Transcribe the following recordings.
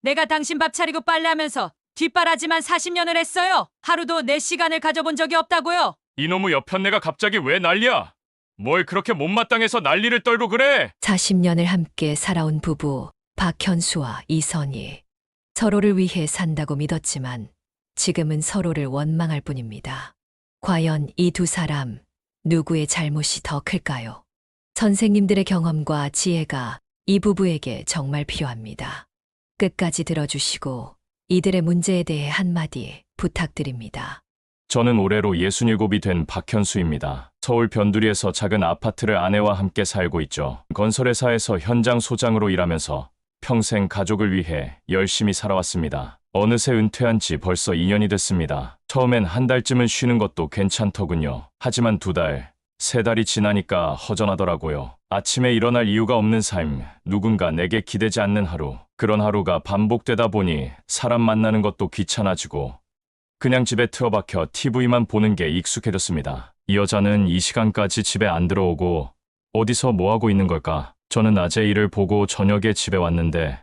내가 당신 밥 차리고 빨래하면서 뒷바라지만 40년을 했어요. 하루도 내 시간을 가져본 적이 없다고요. 이놈의 여편네가 갑자기 왜 난리야? 뭘 그렇게 못마땅해서 난리를 떨고 그래? 40년을 함께 살아온 부부 박현수와 이선희. 서로를 위해 산다고 믿었지만 지금은 서로를 원망할 뿐입니다. 과연 이 두 사람 누구의 잘못이 더 클까요? 선생님들의 경험과 지혜가 이 부부에게 정말 필요합니다. 끝까지 들어주시고 이들의 문제에 대해 한마디 부탁드립니다. 저는 올해로 67이 된 박현수입니다. 서울 변두리에서 작은 아파트를 아내와 함께 살고 있죠. 건설회사에서 현장 소장으로 일하면서 평생 가족을 위해 열심히 살아왔습니다. 어느새 은퇴한 지 벌써 2년이 됐습니다. 처음엔 한 달쯤은 쉬는 것도 괜찮더군요. 하지만 2달, 3달이 지나니까 허전하더라고요. 아침에 일어날 이유가 없는 삶, 누군가 내게 기대지 않는 하루. 그런 하루가 반복되다 보니 사람 만나는 것도 귀찮아지고 그냥 집에 틀어박혀 TV만 보는 게 익숙해졌습니다. 이 여자는 이 시간까지 집에 안 들어오고 어디서 뭐 하고 있는 걸까? 저는 낮에 일을 보고 저녁에 집에 왔는데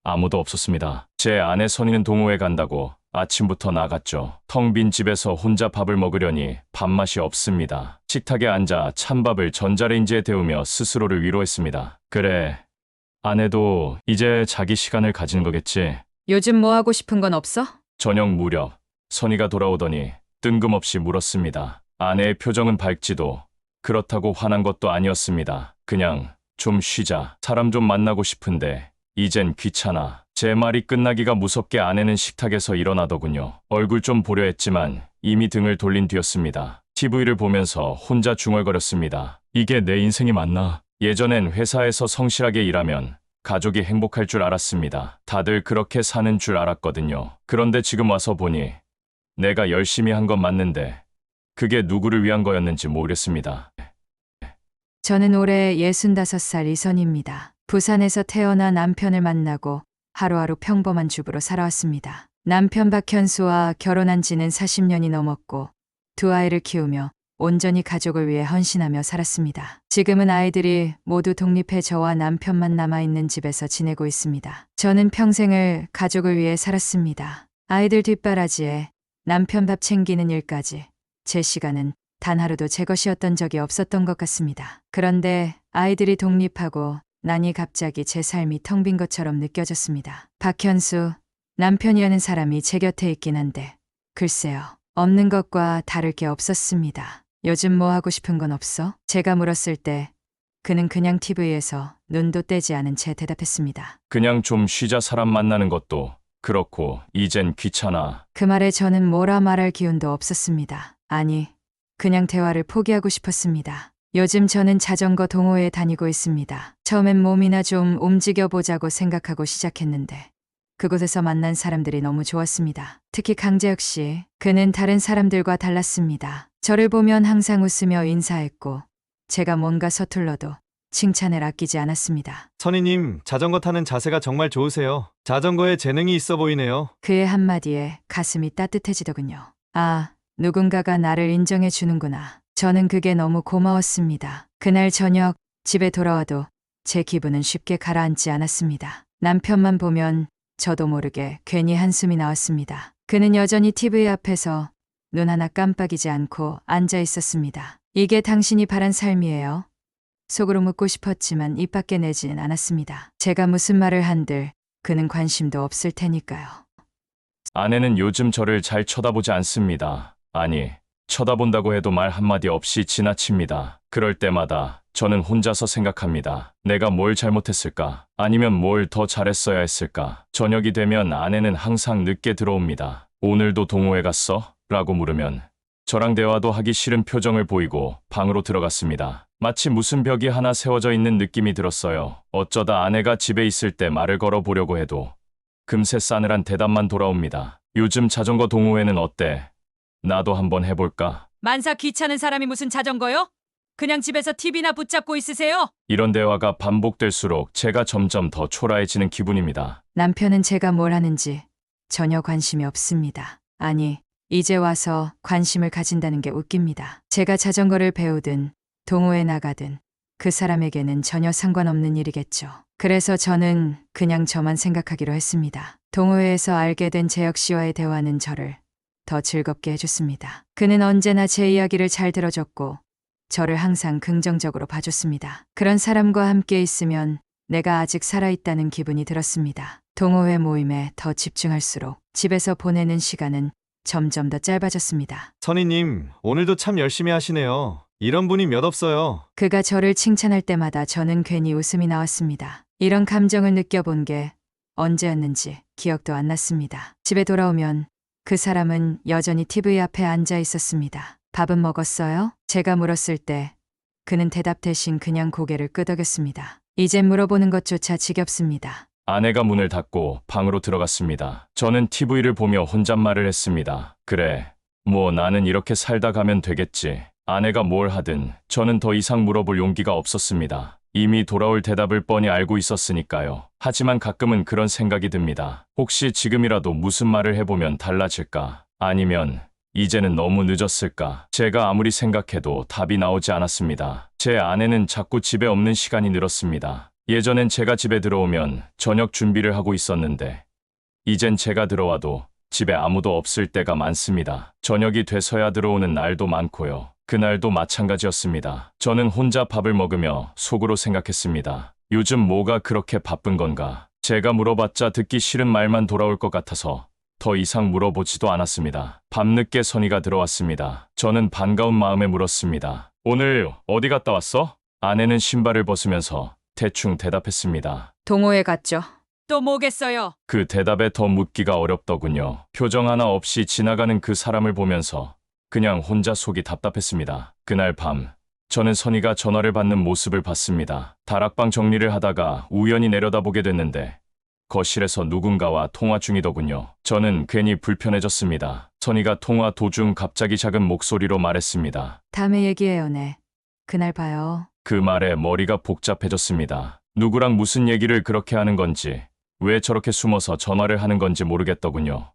아무도 없었습니다. 제 아내 선희는 동호회 간다고 아침부터 나갔죠. 텅 빈 집에서 혼자 밥을 먹으려니 밥맛이 없습니다. 식탁에 앉아 찬밥을 전자레인지에 데우며 스스로를 위로했습니다. 그래, 아내도 이제 자기 시간을 가지는 거겠지. 요즘 뭐 하고 싶은 건 없어? 저녁 무렵 선희가 돌아오더니 뜬금없이 물었습니다. 아내의 표정은 밝지도 그렇다고 화난 것도 아니었습니다. 그냥 좀 쉬자. 사람 좀 만나고 싶은데 이젠 귀찮아. 제 말이 끝나기가 무섭게 아내는 식탁에서 일어나더군요. 얼굴 좀 보려 했지만 이미 등을 돌린 뒤였습니다. TV를 보면서 혼자 중얼거렸습니다. 이게 내 인생이 맞나? 예전엔 회사에서 성실하게 일하면 가족이 행복할 줄 알았습니다. 다들 그렇게 사는 줄 알았거든요. 그런데 지금 와서 보니 내가 열심히 한 건 맞는데 그게 누구를 위한 거였는지 모르겠습니다. 저는 올해 65살 이선입니다. 부산에서 태어나 남편을 만나고 하루하루 평범한 주부로 살아왔습니다. 남편 박현수와 결혼한 지는 40년이 넘었고 두 아이를 키우며 온전히 가족을 위해 헌신하며 살았습니다. 지금은 아이들이 모두 독립해 저와 남편만 남아있는 집에서 지내고 있습니다. 저는 평생을 가족을 위해 살았습니다. 아이들 뒷바라지에 남편 밥 챙기는 일까지 제 시간은 단 하루도 제 것이었던 적이 없었던 것 같습니다. 그런데 아이들이 독립하고 나니 갑자기 제 삶이 텅 빈 것처럼 느껴졌습니다. 박현수, 남편이라는 사람이 제 곁에 있긴 한데 글쎄요, 없는 것과 다를 게 없었습니다. 요즘 뭐 하고 싶은 건 없어? 제가 물었을 때 그는 그냥 TV에서 눈도 떼지 않은 채 대답했습니다. 그냥 좀 쉬자. 사람 만나는 것도 그렇고 이젠 귀찮아. 그 말에 저는 뭐라 말할 기운도 없었습니다. 아니, 그냥 대화를 포기하고 싶었습니다. 요즘 저는 자전거 동호회에 다니고 있습니다. 처음엔 몸이나 좀 움직여보자고 생각하고 시작했는데 그곳에서 만난 사람들이 너무 좋았습니다. 특히 강재혁 씨, 그는 다른 사람들과 달랐습니다. 저를 보면 항상 웃으며 인사했고 제가 뭔가 서툴러도 칭찬을 아끼지 않았습니다. 선희님, 자전거 타는 자세가 정말 좋으세요. 자전거에 재능이 있어 보이네요. 그의 한마디에 가슴이 따뜻해지더군요. 아, 누군가가 나를 인정해 주는구나. 저는 그게 너무 고마웠습니다. 그날 저녁 집에 돌아와도 제 기분은 쉽게 가라앉지 않았습니다. 남편만 보면 저도 모르게 괜히 한숨이 나왔습니다. 그는 여전히 TV 앞에서 눈 하나 깜빡이지 않고 앉아 있었습니다. 이게 당신이 바란 삶이에요? 속으로 묻고 싶었지만 입 밖에 내지는 않았습니다. 제가 무슨 말을 한들 그는 관심도 없을 테니까요. 아내는 요즘 저를 잘 쳐다보지 않습니다. 아니, 쳐다본다고 해도 말 한마디 없이 지나칩니다. 그럴 때마다 저는 혼자서 생각합니다. 내가 뭘 잘못했을까? 아니면 뭘 더 잘했어야 했을까? 저녁이 되면 아내는 항상 늦게 들어옵니다. 오늘도 동호회 갔어? 라고 물으면 저랑 대화도 하기 싫은 표정을 보이고 방으로 들어갔습니다. 마치 무슨 벽이 하나 세워져 있는 느낌이 들었어요. 어쩌다 아내가 집에 있을 때 말을 걸어보려고 해도 금세 싸늘한 대답만 돌아옵니다. 요즘 자전거 동호회는 어때? 나도 한번 해볼까? 만사 귀찮은 사람이 무슨 자전거요? 그냥 집에서 TV나 붙잡고 있으세요. 이런 대화가 반복될수록 제가 점점 더 초라해지는 기분입니다. 남편은 제가 뭘 하는지 전혀 관심이 없습니다. 아니, 이제 와서 관심을 가진다는 게 웃깁니다. 제가 자전거를 배우든 동호회 나가든 그 사람에게는 전혀 상관없는 일이겠죠. 그래서 저는 그냥 저만 생각하기로 했습니다. 동호회에서 알게 된 재혁 씨와의 대화는 저를 더 즐겁게 해줬습니다. 그는 언제나 제 이야기를 잘 들어줬고 저를 항상 긍정적으로 봐줬습니다. 그런 사람과 함께 있으면 내가 아직 살아있다는 기분이 들었습니다. 동호회 모임에 더 집중할수록 집에서 보내는 시간은 점점 더 짧아졌습니다. 선희님, 오늘도 참 열심히 하시네요. 이런 분이 몇 없어요. 그가 저를 칭찬할 때마다 저는 괜히 웃음이 나왔습니다. 이런 감정을 느껴본 게 언제였는지 기억도 안 났습니다. 집에 돌아오면 그 사람은 여전히 TV 앞에 앉아 있었습니다. 밥은 먹었어요? 제가 물었을 때 그는 대답 대신 그냥 고개를 끄덕였습니다. 이젠 물어보는 것조차 지겹습니다. 아내가 문을 닫고 방으로 들어갔습니다. 저는 TV를 보며 혼잣말을 했습니다. 그래, 뭐 나는 이렇게 살다 가면 되겠지. 아내가 뭘 하든 저는 더 이상 물어볼 용기가 없었습니다. 이미 돌아올 대답을 뻔히 알고 있었으니까요. 하지만 가끔은 그런 생각이 듭니다. 혹시 지금이라도 무슨 말을 해보면 달라질까? 아니면 이제는 너무 늦었을까? 제가 아무리 생각해도 답이 나오지 않았습니다. 제 아내는 자꾸 집에 없는 시간이 늘었습니다. 예전엔 제가 집에 들어오면 저녁 준비를 하고 있었는데 이젠 제가 들어와도 집에 아무도 없을 때가 많습니다. 저녁이 돼서야 들어오는 날도 많고요. 그날도 마찬가지였습니다. 저는 혼자 밥을 먹으며 속으로 생각했습니다. 요즘 뭐가 그렇게 바쁜 건가? 제가 물어봤자 듣기 싫은 말만 돌아올 것 같아서 더 이상 물어보지도 않았습니다. 밤늦게 선희가 들어왔습니다. 저는 반가운 마음에 물었습니다. 오늘 어디 갔다 왔어? 아내는 신발을 벗으면서 대충 대답했습니다. 동호회 갔죠. 또 뭐겠어요? 그 대답에 더 묻기가 어렵더군요. 표정 하나 없이 지나가는 그 사람을 보면서 그냥 혼자 속이 답답했습니다. 그날 밤, 저는 선희가 전화를 받는 모습을 봤습니다. 다락방 정리를 하다가 우연히 내려다보게 됐는데 거실에서 누군가와 통화 중이더군요. 저는 괜히 불편해졌습니다. 선희가 통화 도중 갑자기 작은 목소리로 말했습니다. 다음에 얘기해요, 네. 그날 봐요. 그 말에 머리가 복잡해졌습니다. 누구랑 무슨 얘기를 그렇게 하는 건지, 왜 저렇게 숨어서 전화를 하는 건지 모르겠더군요.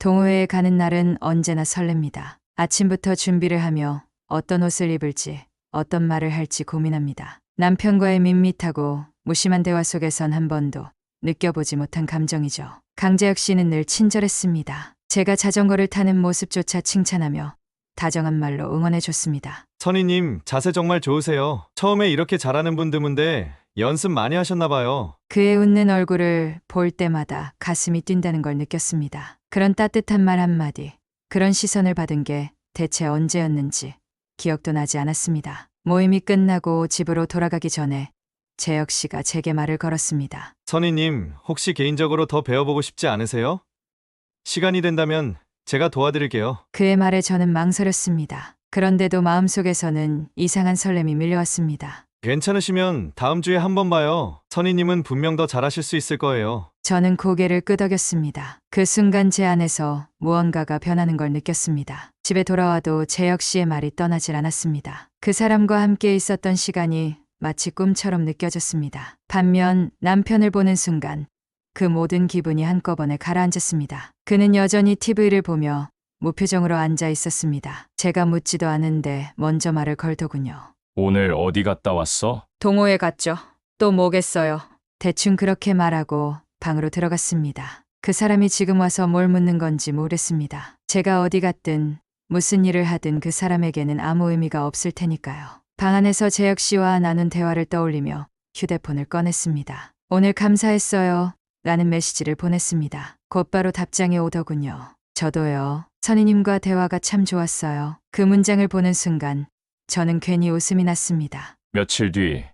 동호회에 가는 날은 언제나 설렙니다. 아침부터 준비를 하며 어떤 옷을 입을지, 어떤 말을 할지 고민합니다. 남편과의 밋밋하고 무심한 대화 속에선 한 번도 느껴보지 못한 감정이죠. 강재혁 씨는 늘 친절했습니다. 제가 자전거를 타는 모습조차 칭찬하며 다정한 말로 응원해줬습니다. 선희님, 자세 정말 좋으세요. 처음에 이렇게 잘하는 분 드문데 연습 많이 하셨나 봐요. 그의 웃는 얼굴을 볼 때마다 가슴이 뛴다는 걸 느꼈습니다. 그런 따뜻한 말 한마디, 그런 시선을 받은 게 대체 언제였는지 기억도 나지 않았습니다. 모임이 끝나고 집으로 돌아가기 전에 재혁 씨가 제게 말을 걸었습니다. 선희님, 혹시 개인적으로 더 배워보고 싶지 않으세요? 시간이 된다면 제가 도와드릴게요. 그의 말에 저는 망설였습니다. 그런데도 마음속에서는 이상한 설렘이 밀려왔습니다. 괜찮으시면 다음 주에 한번 봐요. 선희님은 분명 더 잘하실 수 있을 거예요. 저는 고개를 끄덕였습니다. 그 순간 제 안에서 무언가가 변하는 걸 느꼈습니다. 집에 돌아와도 재혁 씨의 말이 떠나질 않았습니다. 그 사람과 함께 있었던 시간이 마치 꿈처럼 느껴졌습니다. 반면 남편을 보는 순간 그 모든 기분이 한꺼번에 가라앉았습니다. 그는 여전히 TV를 보며 무표정으로 앉아 있었습니다. 제가 묻지도 않은데 먼저 말을 걸더군요. 오늘 어디 갔다 왔어? 동호회 갔죠. 또 뭐겠어요. 대충 그렇게 말하고 방으로 들어갔습니다. 그 사람이 지금 와서 뭘 묻는 건지 모르겠습니다. 제가 어디 갔든 무슨 일을 하든 그 사람에게는 아무 의미가 없을 테니까요. 방 안에서 재혁 씨와 나눈 대화를 떠올리며 휴대폰을 꺼냈습니다. 오늘 감사했어요. 라는 메시지를 보냈습니다. 곧바로 답장이 오더군요. 저도요. 선희님과 대화가 참 좋았어요. 그 문장을 보는 순간 저는 괜히 웃음이 났습니다. 며칠 뒤,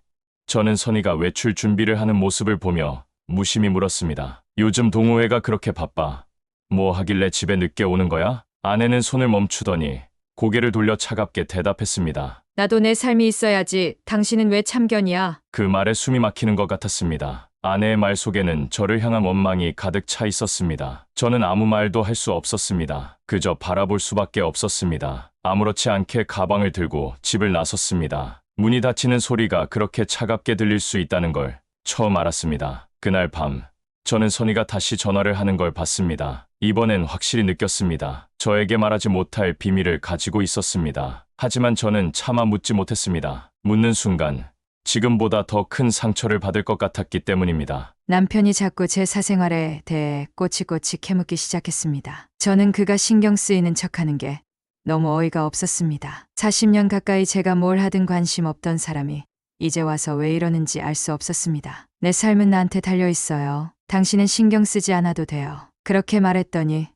저는 선희가 외출 준비를 하는 모습을 보며 무심히 물었습니다. 요즘 동호회가 그렇게 바빠. 뭐 하길래 집에 늦게 오는 거야? 아내는 손을 멈추더니 고개를 돌려 차갑게 대답했습니다. 나도 내 삶이 있어야지. 당신은 왜 참견이야? 그 말에 숨이 막히는 것 같았습니다. 아내의 말 속에는 저를 향한 원망이 가득 차 있었습니다. 저는 아무 말도 할 수 없었습니다. 그저 바라볼 수밖에 없었습니다. 아무렇지 않게 가방을 들고 집을 나섰습니다. 문이 닫히는 소리가 그렇게 차갑게 들릴 수 있다는 걸 처음 알았습니다. 그날 밤, 저는 선희가 다시 전화를 하는 걸 봤습니다. 이번엔 확실히 느꼈습니다. 저에게 말하지 못할 비밀을 가지고 있었습니다. 하지만 저는 차마 묻지 못했습니다. 묻는 순간 지금보다 더 큰 상처를 받을 것 같았기 때문입니다. 남편이 자꾸 제 사생활에 대해 꼬치꼬치 캐묻기 시작했습니다. 저는 그가 신경 쓰이는 척하는 게 너무 어이가 없었습니다. 40년 가까이 제가 뭘 하든 관심 없던 사람이 이제 와서 왜 이러는지 알 수 없었습니다. 내 삶은 나한테 달려 있어요. 당신은 신경 쓰지 않아도 돼요. 그렇게 말했더니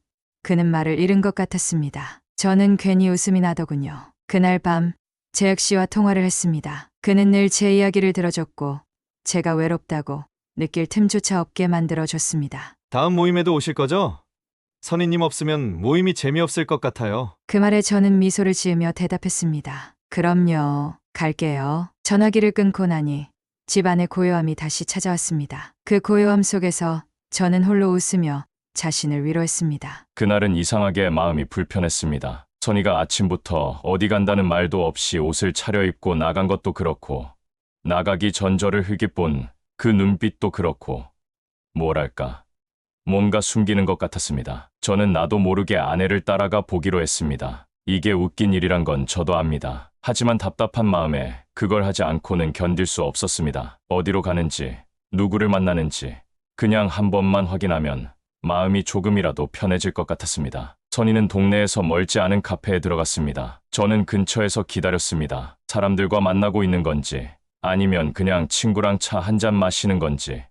그는 말을 잃은 것 같았습니다. 저는 괜히 웃음이 나더군요. 그날 밤 재혁 씨와 통화를 했습니다. 그는 늘 제 이야기를 들어줬고 제가 외롭다고 느낄 틈조차 없게 만들어줬습니다. 다음 모임에도 오실 거죠? 선희님 없으면 모임이 재미없을 것 같아요. 그 말에 저는 미소를 지으며 대답했습니다. 그럼요. 갈게요. 전화기를 끊고 나니 집안의 고요함이 다시 찾아왔습니다. 그 고요함 속에서 저는 홀로 웃으며 자신을 위로했습니다. 그날은 이상하게 마음이 불편했습니다. 선희가 아침부터 어디 간다는 말도 없이 옷을 차려입고 나간 것도 그렇고 나가기 전 저를 흘깃본 그 눈빛도 그렇고 뭐랄까 뭔가 숨기는 것 같았습니다. 저는 나도 모르게 아내를 따라가 보기로 했습니다. 이게 웃긴 일이란 건 저도 압니다. 하지만 답답한 마음에 그걸 하지 않고는 견딜 수 없었습니다. 어디로 가는지 누구를 만나는지 그냥 한 번만 확인하면 마음이 조금이라도 편해질 것 같았습니다. 선희는 동네에서 멀지 않은 카페에 들어갔습니다. 저는 근처에서 기다렸습니다. 사람들과 만나고 있는 건지 아니면 그냥 친구랑 차 한잔 마시는 건지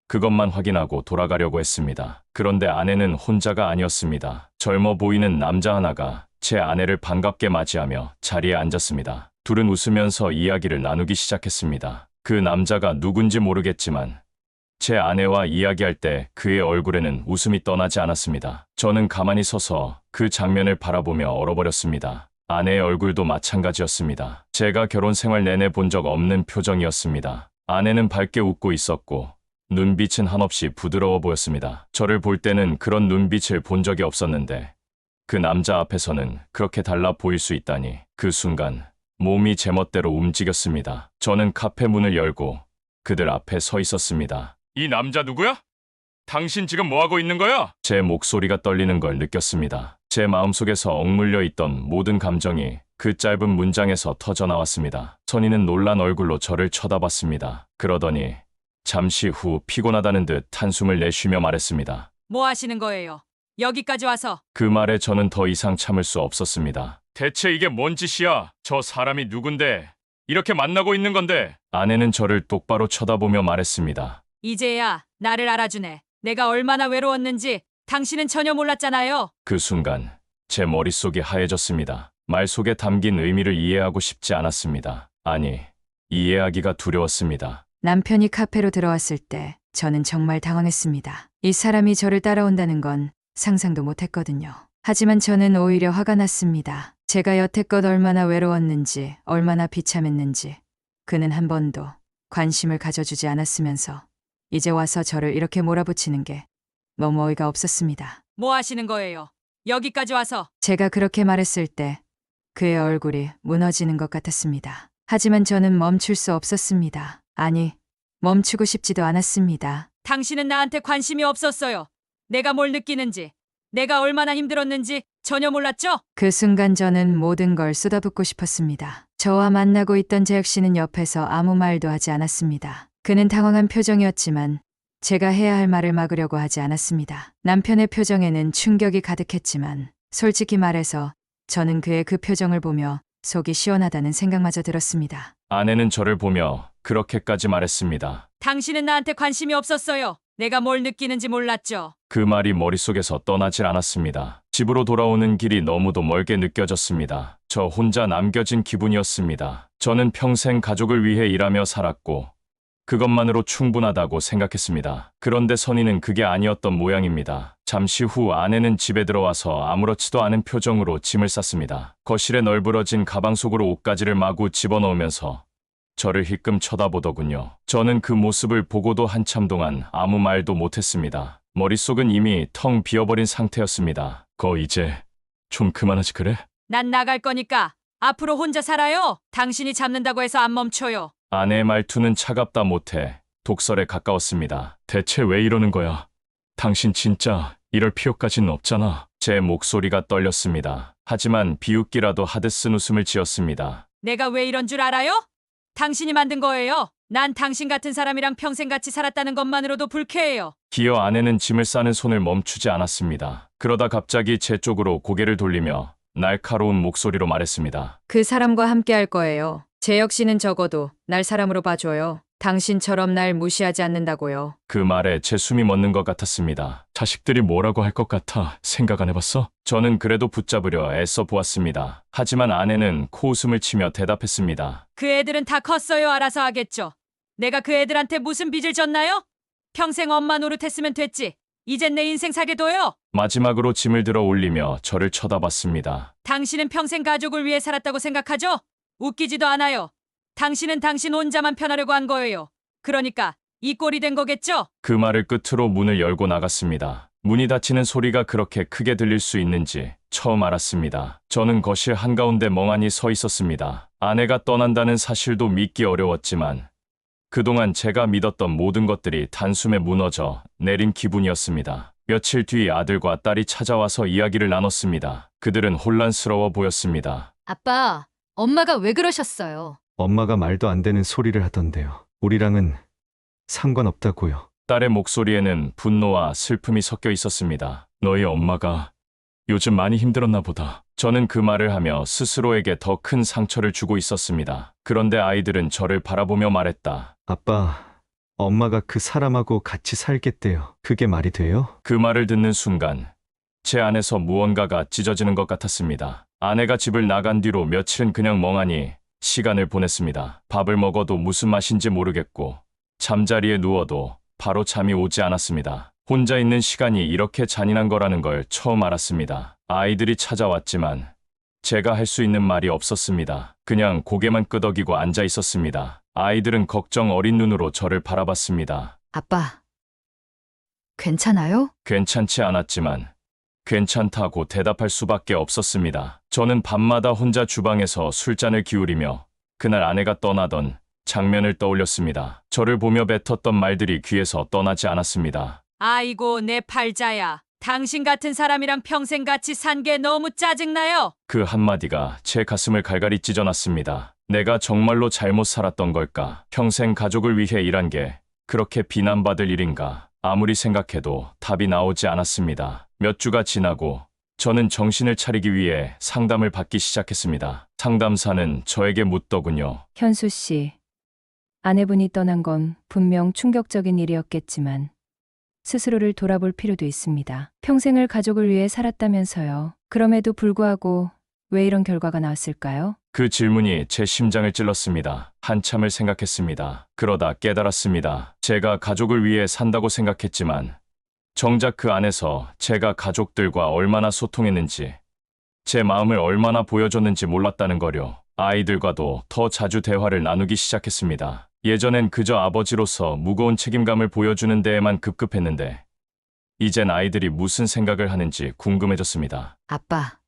그것만 확인하고 돌아가려고 했습니다. 그런데 아내는 혼자가 아니었습니다. 젊어 보이는 남자 하나가 제 아내를 반갑게 맞이하며 자리에 앉았습니다. 둘은 웃으면서 이야기를 나누기 시작했습니다. 그 남자가 누군지 모르겠지만 제 아내와 이야기할 때 그의 얼굴에는 웃음이 떠나지 않았습니다. 저는 가만히 서서 그 장면을 바라보며 얼어버렸습니다. 아내의 얼굴도 마찬가지였습니다. 제가 결혼 생활 내내 본 적 없는 표정이었습니다. 아내는 밝게 웃고 있었고 눈빛은 한없이 부드러워 보였습니다. 저를 볼 때는 그런 눈빛을 본 적이 없었는데 그 남자 앞에서는 그렇게 달라 보일 수 있다니 그 순간 몸이 제멋대로 움직였습니다. 저는 카페 문을 열고 그들 앞에 서 있었습니다. 이 남자 누구야? 당신 지금 뭐하고 있는 거야? 제 목소리가 떨리는 걸 느꼈습니다. 제 마음속에서 억눌려 있던 모든 감정이 그 짧은 문장에서 터져나왔습니다. 선희는 놀란 얼굴로 저를 쳐다봤습니다. 그러더니 잠시 후 피곤하다는 듯 한숨을 내쉬며 말했습니다. 뭐 하시는 거예요? 여기까지 와서. 그 말에 저는 더 이상 참을 수 없었습니다. 대체 이게 뭔 짓이야? 저 사람이 누군데? 이렇게 만나고 있는 건데? 아내는 저를 똑바로 쳐다보며 말했습니다. 이제야 나를 알아주네. 내가 얼마나 외로웠는지 당신은 전혀 몰랐잖아요. 그 순간 제 머릿속이 하얘졌습니다. 말 속에 담긴 의미를 이해하고 싶지 않았습니다. 아니, 이해하기가 두려웠습니다. 남편이 카페로 들어왔을 때 저는 정말 당황했습니다. 이 사람이 저를 따라온다는 건 상상도 못했거든요. 하지만 저는 오히려 화가 났습니다. 제가 여태껏 얼마나 외로웠는지, 얼마나 비참했는지 그는 한 번도 관심을 가져주지 않았으면서 이제 와서 저를 이렇게 몰아붙이는 게 너무 어이가 없었습니다. 뭐 하시는 거예요? 여기까지 와서. 제가 그렇게 말했을 때 그의 얼굴이 무너지는 것 같았습니다. 하지만 저는 멈출 수 없었습니다. 아니, 멈추고 싶지도 않았습니다. 당신은 나한테 관심이 없었어요. 내가 뭘 느끼는지, 내가 얼마나 힘들었는지 전혀 몰랐죠? 그 순간 저는 모든 걸 쏟아붓고 싶었습니다. 저와 만나고 있던 재혁 씨는 옆에서 아무 말도 하지 않았습니다. 그는 당황한 표정이었지만 제가 해야 할 말을 막으려고 하지 않았습니다. 남편의 표정에는 충격이 가득했지만 솔직히 말해서 저는 그의 그 표정을 보며 속이 시원하다는 생각마저 들었습니다. 아내는 저를 보며 그렇게까지 말했습니다. 당신은 나한테 관심이 없었어요. 내가 뭘 느끼는지 몰랐죠. 그 말이 머릿속에서 떠나질 않았습니다. 집으로 돌아오는 길이 너무도 멀게 느껴졌습니다. 저 혼자 남겨진 기분이었습니다. 저는 평생 가족을 위해 일하며 살았고 그것만으로 충분하다고 생각했습니다. 그런데 선희는 그게 아니었던 모양입니다. 잠시 후 아내는 집에 들어와서 아무렇지도 않은 표정으로 짐을 쌌습니다. 거실에 널브러진 가방 속으로 옷가지를 마구 집어넣으면서 저를 힐끔 쳐다보더군요. 저는 그 모습을 보고도 한참 동안 아무 말도 못했습니다. 머릿속은 이미 텅 비어버린 상태였습니다. 이제 좀 그만하지 그래? 난 나갈 거니까 앞으로 혼자 살아요. 당신이 잡는다고 해서 안 멈춰요. 아내의 말투는 차갑다 못해 독설에 가까웠습니다. 대체 왜 이러는 거야? 당신 진짜 이럴 필요까지는 없잖아. 제 목소리가 떨렸습니다. 하지만 비웃기라도 하듯 쓴 웃음을 지었습니다. 내가 왜 이런 줄 알아요? 당신이 만든 거예요. 난 당신 같은 사람이랑 평생 같이 살았다는 것만으로도 불쾌해요. 기어 아내는 짐을 싸는 손을 멈추지 않았습니다. 그러다 갑자기 제 쪽으로 고개를 돌리며 날카로운 목소리로 말했습니다. 그 사람과 함께 할 거예요. 제 역시는 적어도 날 사람으로 봐줘요. 당신처럼 날 무시하지 않는다고요. 그 말에 제 숨이 멎는 것 같았습니다. 자식들이 뭐라고 할 것 같아 생각 안 해봤어? 저는 그래도 붙잡으려 애써 보았습니다. 하지만 아내는 코웃음을 치며 대답했습니다. 그 애들은 다 컸어요. 알아서 하겠죠. 내가 그 애들한테 무슨 빚을 졌나요? 평생 엄마 노릇했으면 됐지. 이젠 내 인생 살게 둬요. 마지막으로 짐을 들어 올리며 저를 쳐다봤습니다. 당신은 평생 가족을 위해 살았다고 생각하죠? 웃기지도 않아요. 당신은 당신 혼자만 편하려고 한 거예요. 그러니까 이 꼴이 된 거겠죠? 그 말을 끝으로 문을 열고 나갔습니다. 문이 닫히는 소리가 그렇게 크게 들릴 수 있는지 처음 알았습니다. 저는 거실 한가운데 멍하니 서 있었습니다. 아내가 떠난다는 사실도 믿기 어려웠지만 그동안 제가 믿었던 모든 것들이 단숨에 무너져 내린 기분이었습니다. 며칠 뒤 아들과 딸이 찾아와서 이야기를 나눴습니다. 그들은 혼란스러워 보였습니다. 아빠, 엄마가 왜 그러셨어요? 엄마가 말도 안 되는 소리를 하던데요. 우리랑은 상관없다고요. 딸의 목소리에는 분노와 슬픔이 섞여 있었습니다. 너희 엄마가 요즘 많이 힘들었나 보다. 저는 그 말을 하며 스스로에게 더 큰 상처를 주고 있었습니다. 그런데 아이들은 저를 바라보며 말했다. 아빠, 엄마가 그 사람하고 같이 살겠대요. 그게 말이 돼요? 그 말을 듣는 순간 제 안에서 무언가가 찢어지는 것 같았습니다. 아내가 집을 나간 뒤로 며칠은 그냥 멍하니 시간을 보냈습니다. 밥을 먹어도 무슨 맛인지 모르겠고 잠자리에 누워도 바로 잠이 오지 않았습니다. 혼자 있는 시간이 이렇게 잔인한 거라는 걸 처음 알았습니다. 아이들이 찾아왔지만 제가 할 수 있는 말이 없었습니다. 그냥 고개만 끄덕이고 앉아 있었습니다. 아이들은 걱정 어린 눈으로 저를 바라봤습니다. 아빠, 괜찮아요? 괜찮지 않았지만 괜찮다고 대답할 수밖에 없었습니다. 저는 밤마다 혼자 주방에서 술잔을 기울이며 그날 아내가 떠나던 장면을 떠올렸습니다. 저를 보며 뱉었던 말들이 귀에서 떠나지 않았습니다. 아이고 내 팔자야. 당신 같은 사람이랑 평생 같이 산 게 너무 짜증나요. 그 한마디가 제 가슴을 갈갈이 찢어놨습니다. 내가 정말로 잘못 살았던 걸까? 평생 가족을 위해 일한 게 그렇게 비난받을 일인가? 아무리 생각해도 답이 나오지 않았습니다. 몇 주가 지나고 저는 정신을 차리기 위해 상담을 받기 시작했습니다. 상담사는 저에게 묻더군요. 현수 씨, 아내분이 떠난 건 분명 충격적인 일이었겠지만 스스로를 돌아볼 필요도 있습니다. 평생을 가족을 위해 살았다면서요. 그럼에도 불구하고 왜 이런 결과가 나왔을까요? 그 질문이 제 심장을 찔렀습니다. 한참을 생각했습니다. 그러다 깨달았습니다. 제가 가족을 위해 산다고 생각했지만 정작 그 안에서 제가 가족들과 얼마나 소통했는지, 제 마음을 얼마나 보여줬는지 몰랐다는 거요. 아이들과도 더 자주 대화를 나누기 시작했습니다. 예전엔 그저 아버지로서 무거운 책임감을 보여주는 데에만 급급했는데 이젠 아이들이 무슨 생각을 하는지 궁금해졌습니다. 아빠,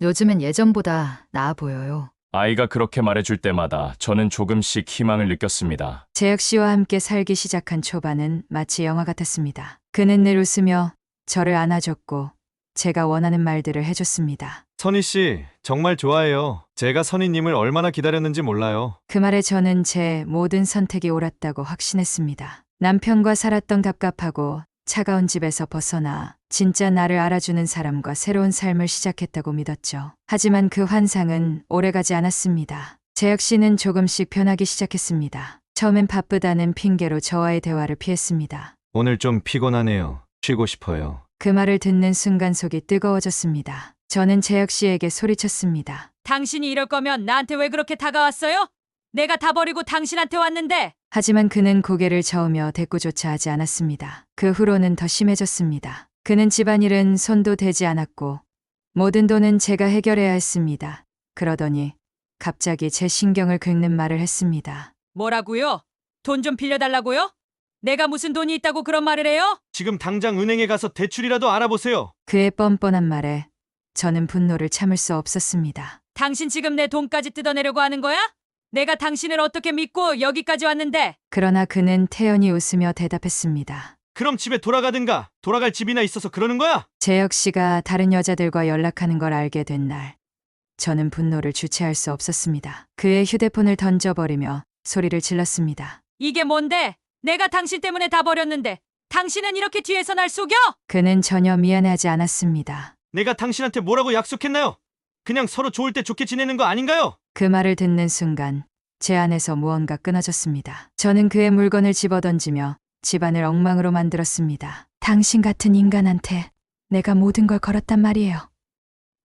요즘은 예전보다 나아 보여요. 아이가 그렇게 말해줄 때마다 저는 조금씩 희망을 느꼈습니다. 재혁 씨와 함께 살기 시작한 초반은 마치 영화 같았습니다. 그는 늘 웃으며 저를 안아줬고 제가 원하는 말들을 해줬습니다. 선희 씨, 정말 좋아해요. 제가 선희님을 얼마나 기다렸는지 몰라요. 그 말에 저는 제 모든 선택이 옳았다고 확신했습니다. 남편과 살았던 갑갑하고 차가운 집에서 벗어나 진짜 나를 알아주는 사람과 새로운 삶을 시작했다고 믿었죠. 하지만 그 환상은 오래가지 않았습니다. 재혁 씨는 조금씩 변하기 시작했습니다. 처음엔 바쁘다는 핑계로 저와의 대화를 피했습니다. 오늘 좀 피곤하네요. 쉬고 싶어요. 그 말을 듣는 순간 속이 뜨거워졌습니다. 저는 재혁 씨에게 소리쳤습니다. 당신이 이럴 거면 나한테 왜 그렇게 다가왔어요? 내가 다 버리고 당신한테 왔는데. 하지만 그는 고개를 저으며 대꾸조차 하지 않았습니다. 그 후로는 더 심해졌습니다. 그는 집안일은 손도 대지 않았고 모든 돈은 제가 해결해야 했습니다. 그러더니 갑자기 제 신경을 긁는 말을 했습니다. 뭐라고요? 돈 좀 빌려달라고요? 내가 무슨 돈이 있다고 그런 말을 해요? 지금 당장 은행에 가서 대출이라도 알아보세요. 그의 뻔뻔한 말에 저는 분노를 참을 수 없었습니다. 당신 지금 내 돈까지 뜯어내려고 하는 거야? 내가 당신을 어떻게 믿고 여기까지 왔는데. 그러나 그는 태연히 웃으며 대답했습니다. 그럼 집에 돌아가든가. 돌아갈 집이나 있어서 그러는 거야? 재혁 씨가 다른 여자들과 연락하는 걸 알게 된 날, 저는 분노를 주체할 수 없었습니다. 그의 휴대폰을 던져버리며 소리를 질렀습니다. 이게 뭔데? 내가 당신 때문에 다 버렸는데 당신은 이렇게 뒤에서 날 속여? 그는 전혀 미안해하지 않았습니다. 내가 당신한테 뭐라고 약속했나요? 그냥 서로 좋을 때 좋게 지내는 거 아닌가요? 그 말을 듣는 순간 제 안에서 무언가 끊어졌습니다. 저는 그의 물건을 집어던지며 집안을 엉망으로 만들었습니다. 당신 같은 인간한테 내가 모든 걸 걸었단 말이에요.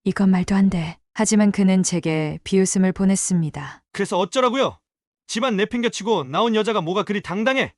이건 말도 안 돼. 하지만 그는 제게 비웃음을 보냈습니다. 그래서 어쩌라고요? 집안 내팽겨치고 나온 여자가 뭐가 그리 당당해?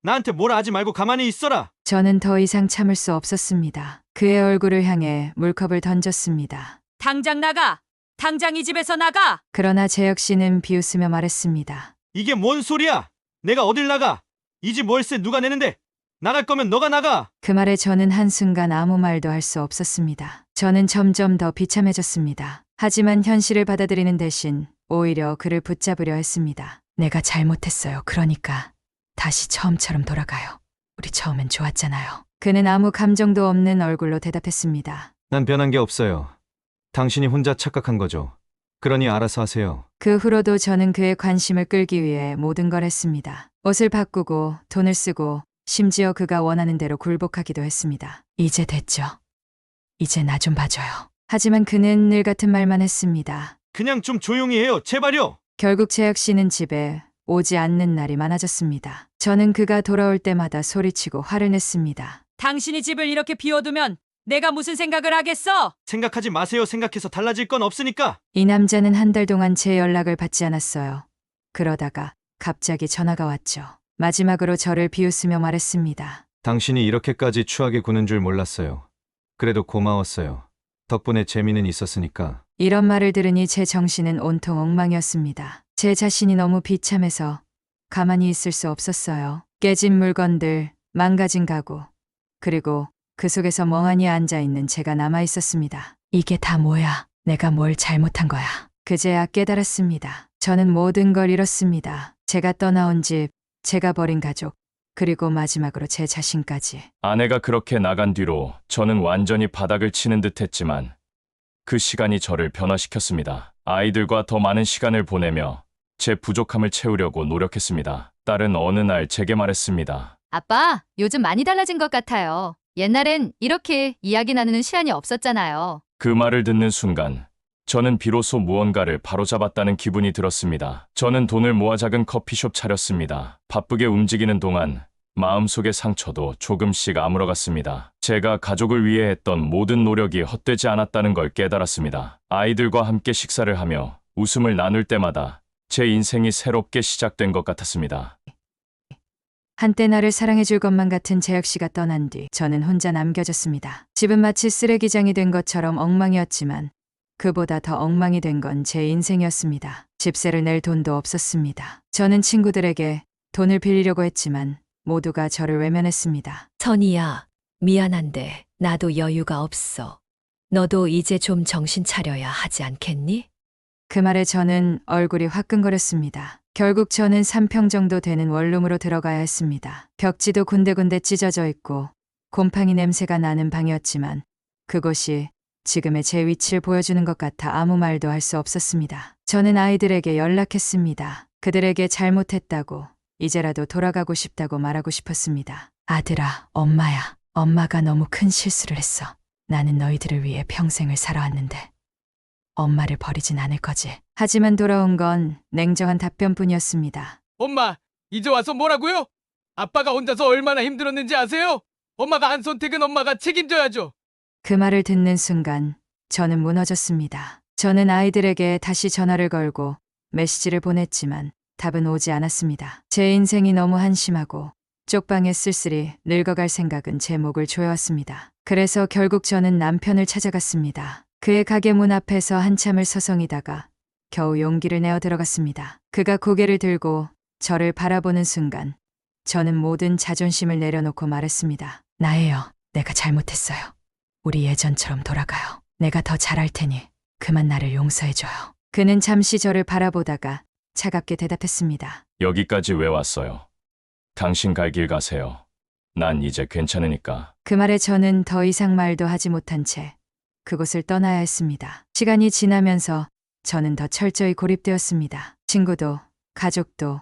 나한테 뭐라 하지 말고 가만히 있어라. 저는 더 이상 참을 수 없었습니다. 그의 얼굴을 향해 물컵을 던졌습니다. 당장 나가! 당장 이 집에서 나가! 그러나 제 역시는 비웃으며 말했습니다. 이게 뭔 소리야? 내가 어딜 나가? 이 집 월세 누가 내는데? 나갈 거면 너가 나가. 그 말에 저는 한순간 아무 말도 할 수 없었습니다. 저는 점점 더 비참해졌습니다. 하지만 현실을 받아들이는 대신 오히려 그를 붙잡으려 했습니다. 내가 잘못했어요. 그러니까 다시 처음처럼 돌아가요. 우리 처음엔 좋았잖아요. 그는 아무 감정도 없는 얼굴로 대답했습니다. 난 변한 게 없어요. 당신이 혼자 착각한 거죠. 그러니 알아서 하세요. 그 후로도 저는 그의 관심을 끌기 위해 모든 걸 했습니다. 옷을 바꾸고 돈을 쓰고 심지어 그가 원하는 대로 굴복하기도 했습니다. 이제 됐죠. 이제 나 좀 봐줘요. 하지만 그는 늘 같은 말만 했습니다. 그냥 좀 조용히 해요. 제발요. 결국 재혁 씨는 집에 오지 않는 날이 많아졌습니다. 저는 그가 돌아올 때마다 소리치고 화를 냈습니다. 당신이 집을 이렇게 비워두면 내가 무슨 생각을 하겠어? 생각하지 마세요. 생각해서 달라질 건 없으니까. 이 남자는 한 달 동안 제 연락을 받지 않았어요. 그러다가 갑자기 전화가 왔죠. 마지막으로 저를 비웃으며 말했습니다. 당신이 이렇게까지 추하게 구는 줄 몰랐어요. 그래도 고마웠어요. 덕분에 재미는 있었으니까. 이런 말을 들으니 제 정신은 온통 엉망이었습니다. 제 자신이 너무 비참해서 가만히 있을 수 없었어요. 깨진 물건들, 망가진 가구, 그리고 그 속에서 멍하니 앉아있는 제가 남아있었습니다. 이게 다 뭐야? 내가 뭘 잘못한 거야? 그제야 깨달았습니다. 저는 모든 걸 잃었습니다. 제가 떠나온 집, 제가 버린 가족, 그리고 마지막으로 제 자신까지. 아내가 그렇게 나간 뒤로 저는 완전히 바닥을 치는 듯 했지만 그 시간이 저를 변화시켰습니다. 아이들과 더 많은 시간을 보내며 제 부족함을 채우려고 노력했습니다. 딸은 어느 날 제게 말했습니다. 아빠, 요즘 많이 달라진 것 같아요. 옛날엔 이렇게 이야기 나누는 시간이 없었잖아요. 그 말을 듣는 순간 저는 비로소 무언가를 바로잡았다는 기분이 들었습니다. 저는 돈을 모아 작은 커피숍 차렸습니다. 바쁘게 움직이는 동안 마음속의 상처도 조금씩 아물어갔습니다. 제가 가족을 위해 했던 모든 노력이 헛되지 않았다는 걸 깨달았습니다. 아이들과 함께 식사를 하며 웃음을 나눌 때마다 제 인생이 새롭게 시작된 것 같았습니다. 한때 나를 사랑해줄 것만 같은 재혁 씨가 떠난 뒤 저는 혼자 남겨졌습니다. 집은 마치 쓰레기장이 된 것처럼 엉망이었지만 그보다 더 엉망이 된 건 제 인생이었습니다. 집세를 낼 돈도 없었습니다. 저는 친구들에게 돈을 빌리려고 했지만 모두가 저를 외면했습니다. 선이야, 미안한데 나도 여유가 없어. 너도 이제 좀 정신 차려야 하지 않겠니? 그 말에 저는 얼굴이 화끈거렸습니다. 결국 저는 3평 정도 되는 원룸으로 들어가야 했습니다. 벽지도 군데군데 찢어져 있고 곰팡이 냄새가 나는 방이었지만 그곳이 지금의 제 위치를 보여주는 것 같아 아무 말도 할 수 없었습니다. 저는 아이들에게 연락했습니다. 그들에게 잘못했다고, 이제라도 돌아가고 싶다고 말하고 싶었습니다. 아들아, 엄마야. 엄마가 너무 큰 실수를 했어. 나는 너희들을 위해 평생을 살아왔는데 엄마를 버리진 않을 거지. 하지만 돌아온 건 냉정한 답변뿐이었습니다. 엄마, 이제 와서 뭐라고요? 아빠가 혼자서 얼마나 힘들었는지 아세요? 엄마가 한 선택은 엄마가 책임져야죠. 그 말을 듣는 순간 저는 무너졌습니다. 저는 아이들에게 다시 전화를 걸고 메시지를 보냈지만 답은 오지 않았습니다. 제 인생이 너무 한심하고 쪽방에 쓸쓸히 늙어갈 생각은 제 목을 조여왔습니다. 그래서 결국 저는 남편을 찾아갔습니다. 그의 가게 문 앞에서 한참을 서성이다가 겨우 용기를 내어 들어갔습니다. 그가 고개를 들고 저를 바라보는 순간 저는 모든 자존심을 내려놓고 말했습니다. 나예요. 내가 잘못했어요. 우리 예전처럼 돌아가요. 내가 더 잘할 테니 그만 나를 용서해줘요. 그는 잠시 저를 바라보다가 차갑게 대답했습니다. 여기까지 왜 왔어요? 당신 갈 길 가세요. 난 이제 괜찮으니까. 그 말에 저는 더 이상 말도 하지 못한 채 그곳을 떠나야 했습니다. 시간이 지나면서 저는 더 철저히 고립되었습니다. 친구도, 가족도,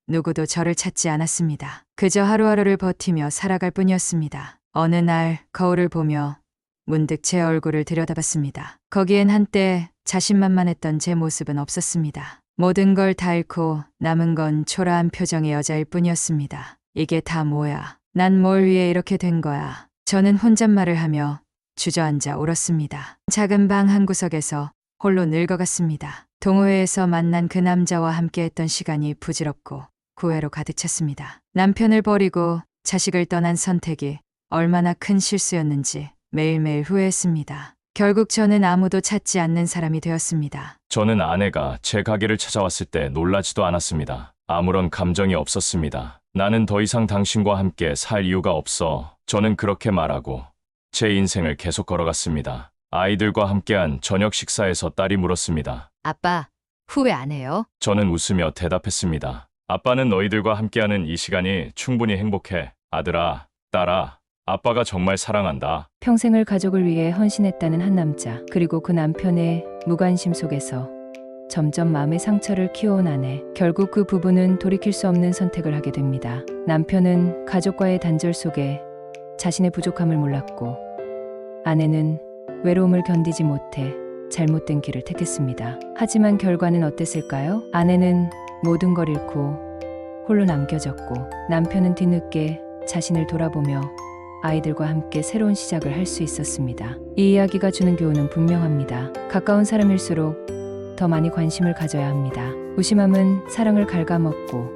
누구도 저를 찾지 않았습니다. 그저 하루하루를 버티며 살아갈 뿐이었습니다. 어느 날 거울을 보며 문득 제 얼굴을 들여다봤습니다. 거기엔 한때 자신만만했던 제 모습은 없었습니다. 모든 걸 다 잃고 남은 건 초라한 표정의 여자일 뿐이었습니다. 이게 다 뭐야? 난 뭘 위해 이렇게 된 거야? 저는 혼잣말을 하며 주저앉아 울었습니다. 작은 방 한 구석에서 홀로 늙어갔습니다. 동호회에서 만난 그 남자와 함께했던 시간이 부질없고 후회로 가득 찼습니다. 남편을 버리고 자식을 떠난 선택이 얼마나 큰 실수였는지 매일매일 후회했습니다. 결국 저는 아무도 찾지 않는 사람이 되었습니다. 저는 아내가 제 가게를 찾아왔을 때 놀라지도 않았습니다. 아무런 감정이 없었습니다. 나는 더 이상 당신과 함께 살 이유가 없어. 저는 그렇게 말하고 제 인생을 계속 걸어갔습니다. 아이들과 함께한 저녁 식사에서 딸이 물었습니다. 아빠, 후회 안 해요? 저는 웃으며 대답했습니다. 아빠는 너희들과 함께하는 이 시간이 충분히 행복해. 아들아, 딸아, 아빠가 정말 사랑한다. 평생을 가족을 위해 헌신했다는 한 남자, 그리고 그 남편의 무관심 속에서 점점 마음의 상처를 키워온 아내. 결국 그 부부는 돌이킬 수 없는 선택을 하게 됩니다. 남편은 가족과의 단절 속에 자신의 부족함을 몰랐고, 아내는 외로움을 견디지 못해 잘못된 길을 택했습니다. 하지만 결과는 어땠을까요? 아내는 모든 걸 잃고 홀로 남겨졌고, 남편은 뒤늦게 자신을 돌아보며 아이들과 함께 새로운 시작을 할 수 있었습니다. 이 이야기가 주는 교훈은 분명합니다. 가까운 사람일수록 더 많이 관심을 가져야 합니다. 무심함은 사랑을 갉아먹고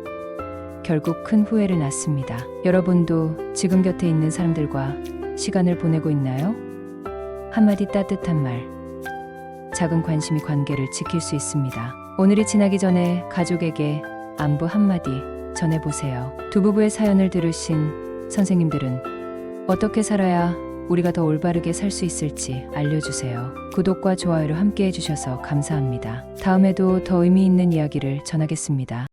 결국 큰 후회를 낳습니다. 여러분도 지금 곁에 있는 사람들과 시간을 보내고 있나요? 한마디 따뜻한 말, 작은 관심이 관계를 지킬 수 있습니다. 오늘이 지나기 전에 가족에게 안부 한마디 전해보세요. 두 부부의 사연을 들으신 선생님들은 어떻게 살아야 우리가 더 올바르게 살 수 있을지 알려주세요. 구독과 좋아요를 함께 해주셔서 감사합니다. 다음에도 더 의미 있는 이야기를 전하겠습니다.